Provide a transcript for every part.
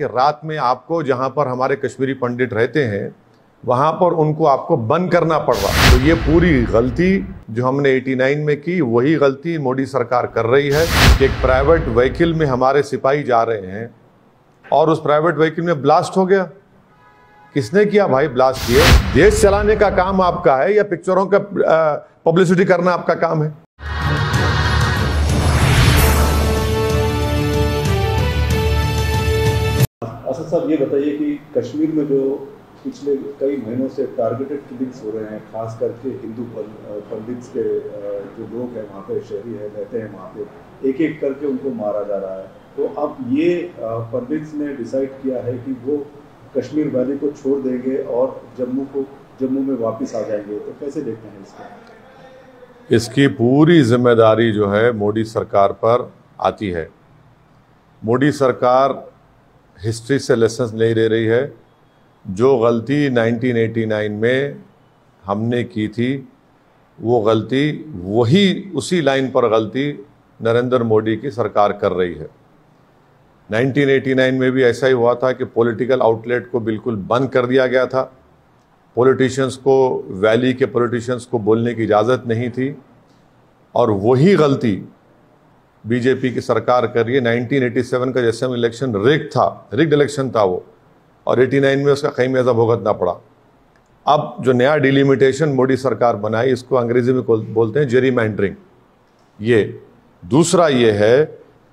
कि रात में आपको जहां पर हमारे कश्मीरी पंडित रहते हैं वहां पर उनको आपको बंद करना पड़ रहा। तो ये पूरी गलती जो हमने 89 में की वही गलती मोदी सरकार कर रही है कि एक प्राइवेट व्हीकल में हमारे सिपाही जा रहे हैं और उस प्राइवेट व्हीकल में ब्लास्ट हो गया। किसने किया भाई ब्लास्ट? किया। देश चलाने का काम आपका है या पिक्चरों का पब्लिसिटी करना आपका काम है? असद साहब, ये बताइए कि कश्मीर में जो पिछले कई महीनों से टारगेटेड किलिंग्स हो रहे हैं, खास करके हिंदू पंडित के जो लोग हैं वहाँ पे, शहरी है रहते हैं वहाँ पे, एक एक करके उनको मारा जा रहा है। तो अब ये पंडित ने डिसाइड किया है कि वो कश्मीर वैली को छोड़ देंगे और जम्मू में वापस आ जाएंगे। तो कैसे देखते हैं इसको? इसकी पूरी जिम्मेदारी जो है मोदी सरकार पर आती है। मोदी सरकार हिस्ट्री से लेसन्स नहीं ले रही है। जो गलती 1989 में हमने की थी वो गलती उसी लाइन पर गलती नरेंद्र मोदी की सरकार कर रही है। 1989 में भी ऐसा ही हुआ था कि पॉलिटिकल आउटलेट को बिल्कुल बंद कर दिया गया था। पॉलिटिशियंस को, वैली के पॉलिटिशियंस को बोलने की इजाज़त नहीं थी और वही गलती बीजेपी की सरकार कर रही है। 1987 का जैसे इलेक्शन रिग्ड इलेक्शन था वो, और 89 में उसका खमियाजा भुगतना पड़ा। अब जो नया डिलिमिटेशन मोदी सरकार बनाई, इसको अंग्रेजी में बोलते हैं जेरीमैंडरिंग। ये दूसरा ये है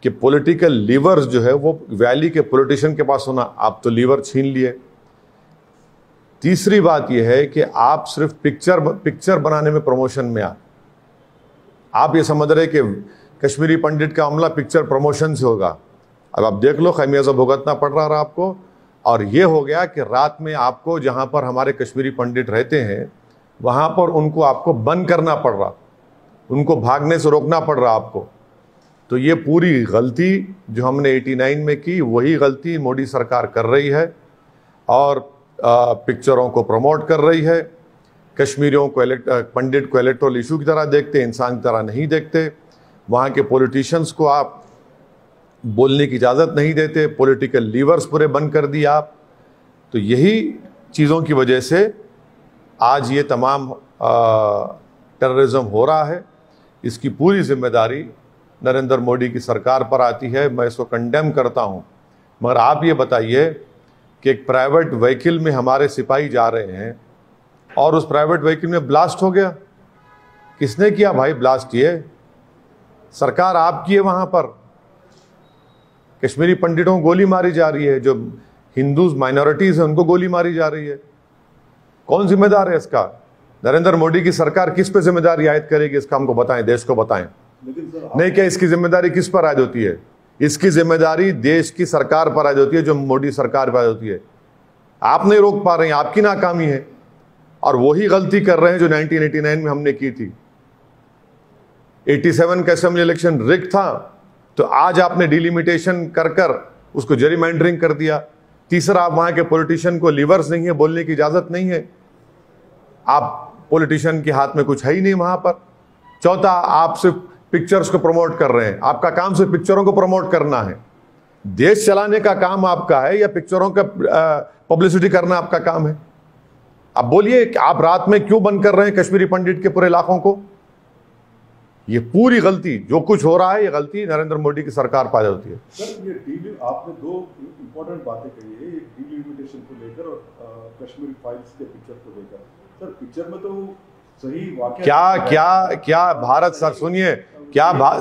कि पॉलिटिकल लीवर्स जो है वो वैली के पॉलिटिशियन के पास होना, आप तो लीवर छीन लिए। तीसरी बात यह है कि आप सिर्फ पिक्चर बनाने में प्रमोशन में आप ये समझ रहे कि कश्मीरी पंडित का हमला पिक्चर प्रमोशन से होगा। अब आप देख लो, खमियाजा भुगतना पड़ रहा है आपको। और ये हो गया कि रात में आपको जहां पर हमारे कश्मीरी पंडित रहते हैं वहां पर उनको आपको बंद करना पड़ रहा, उनको भागने से रोकना पड़ रहा आपको। तो ये पूरी गलती जो हमने 89 में की वही गलती मोदी सरकार कर रही है और पिक्चरों को प्रमोट कर रही है। कश्मीरियों को पंडित को इलेक्टोरल इशू की तरह देखते, इंसान की तरह नहीं देखते। वहाँ के पॉलिटिशियंस को आप बोलने की इजाज़त नहीं देते, पॉलिटिकल लीवर्स पूरे बंद कर दिए आप। तो यही चीज़ों की वजह से आज ये तमाम टेररिज्म हो रहा है। इसकी पूरी जिम्मेदारी नरेंद्र मोदी की सरकार पर आती है। मैं इसको कंडेम करता हूँ। मगर आप ये बताइए कि एक प्राइवेट व्हीकल में हमारे सिपाही जा रहे हैं और उस प्राइवेट व्हीकल में ब्लास्ट हो गया। किसने किया भाई ब्लास्ट? ये सरकार आपकी है। वहाँ पर कश्मीरी पंडितों को गोली मारी जा रही है, जो हिंदू माइनॉरिटीज़ हैं उनको गोली मारी जा रही है। कौन जिम्मेदार है इसका? नरेंद्र मोदी की सरकार किस पे जिम्मेदारी आयद करेगी? इसका हमको बताएं, देश को बताएं। नहीं, क्या इसकी जिम्मेदारी किस पर आयद होती है? इसकी जिम्मेदारी देश की सरकार पर आयद होती है, जो मोदी सरकार पर आयद होती है। आप नहीं रोक पा रहे हैं, आपकी नाकामी है। और वही गलती कर रहे हैं जो 1989 में हमने की थी। 87 का असेंबली इलेक्शन रिग्ड था, तो आज आपने डिलिमिटेशन कर उसको जेरीमैंडरिंग कर दिया। तीसरा, आप वहां के पॉलिटिशियन को लीवर्स नहीं है, बोलने की इजाजत नहीं है। आप पॉलिटिशियन के हाथ में कुछ है ही नहीं वहां पर। चौथा, आप सिर्फ पिक्चर्स को प्रमोट कर रहे हैं। आपका काम सिर्फ पिक्चरों को प्रमोट करना है। देश चलाने का काम आपका है या पिक्चरों का पब्लिसिटी करना आपका काम है? अब बोलिए कि आप रात में क्यों बंद कर रहे हैं कश्मीरी पंडित के पूरे इलाकों को? ये पूरी गलती जो कुछ हो रहा है, ये गलती नरेंद्र मोदी की सरकार पर होती है। सर, ये आपने दो इम्पोर्टेंट बातें कही है, एक डिलिमिटेशन को लेकर और कश्मीर फाइल्स के पिक्चर को लेकर। सर, पिक्चर में तो सही वाकया क्या भारत सर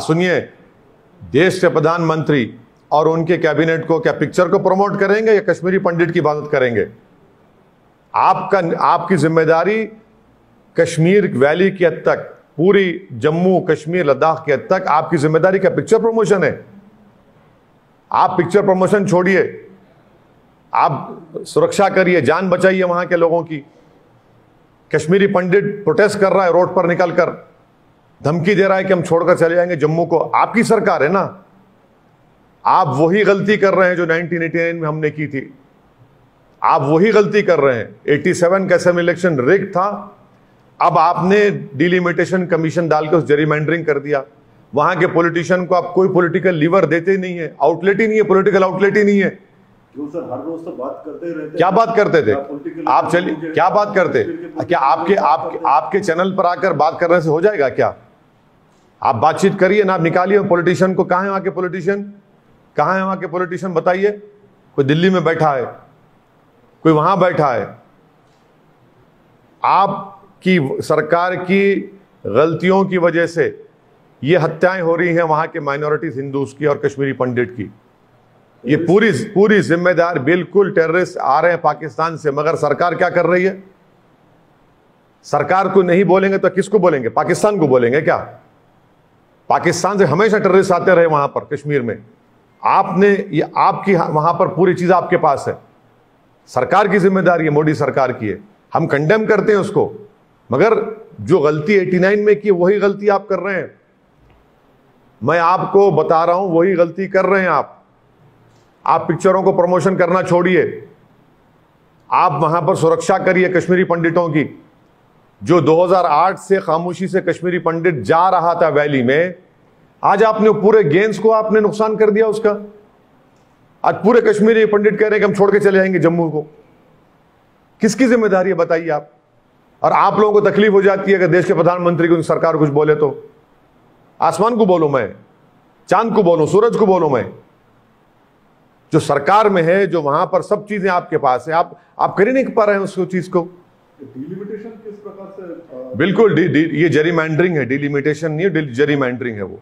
सुनिए, देश के प्रधानमंत्री और उनके कैबिनेट को क्या पिक्चर को प्रमोट करेंगे या कश्मीरी पंडित की इबादत करेंगे? आपकी जिम्मेदारी कश्मीर वैली की हद तक, पूरी जम्मू कश्मीर लद्दाख की हद तक आपकी जिम्मेदारी क्या पिक्चर प्रमोशन है? आप पिक्चर प्रमोशन छोड़िए, आप सुरक्षा करिए, जान बचाइए वहां के लोगों की। कश्मीरी पंडित प्रोटेस्ट कर रहा है, रोड पर निकलकर धमकी दे रहा है कि हम छोड़कर चले जाएंगे जम्मू को। आपकी सरकार है ना। आप वही गलती कर रहे हैं जो 1989 में हमने की थी। आप वही गलती कर रहे हैं। 87 का असेंबली इलेक्शन रिग्ड था, अब आपने डिलिमिटेशन कमीशन डालकर उस जेरीमैंडरिंग कर दिया। वहां के पॉलिटिशियन को आप कोई पॉलिटिकल लीवर देते ही नहीं है, आउटलेट ही नहीं है, पॉलिटिकल आउटलेट ही नहीं है। जो सर हर रोज तो बात करते ही रहते हैं। क्या बात करते थे political आप? चलिए, क्या बात करते? क्या आपके चैनल पर आकर बात करने से हो जाएगा क्या? आप बातचीत करिए ना, आप निकालिए पॉलिटिशियन को। कहां है वहां के पॉलिटिशियन? कहां है वहां के पॉलिटिशियन? बताइए। कोई दिल्ली में बैठा है, कोई वहां बैठा है। आपकी सरकार की गलतियों की वजह से ये हत्याएं हो रही हैं वहां के माइनॉरिटीज हिंदूज की और कश्मीरी पंडित की। ये पूरी जिम्मेदार बिल्कुल टेररिस्ट आ रहे हैं पाकिस्तान से। मगर सरकार क्या कर रही है? सरकार को नहीं बोलेंगे तो किसको बोलेंगे? पाकिस्तान को बोलेंगे क्या? पाकिस्तान से हमेशा टेररिस्ट आते रहे वहां पर कश्मीर में। आपने ये आपकी वहां पर पूरी चीज आपके पास है। सरकार की जिम्मेदारी है, मोदी सरकार की है। हम कंडेम करते हैं उसको, मगर जो गलती 89 में की वही गलती आप कर रहे हैं। मैं आपको बता रहा हूं, वही गलती कर रहे हैं आप। पिक्चरों को प्रमोशन करना छोड़िए, आप वहां पर सुरक्षा करिए कश्मीरी पंडितों की। जो 2008 से खामोशी से कश्मीरी पंडित जा रहा था वैली में, आज आपने पूरे गेम्स को आपने नुकसान कर दिया उसका। आज पूरे कश्मीरी पंडित कह रहे हैं कि हम छोड़ के चले जाएंगे जम्मू को। किसकी जिम्मेदारी है बताइए आप? और आप लोगों को तकलीफ हो जाती है कि देश के प्रधानमंत्री को सरकार कुछ बोले तो। आसमान को बोलूं मैं, चांद को बोलूं, सूरज को बोलूं मैं? जो सरकार में है, जो वहां पर सब चीजें आपके पास है, आप कर ही नहीं पा रहे हैं उस चीज को। डिलिमिटेशन किस प्रकार से? बिल्कुल ये जेरीमैंडरिंग है, डिलिमिटेशन नहीं है, जेरीमैंडरिंग है वो।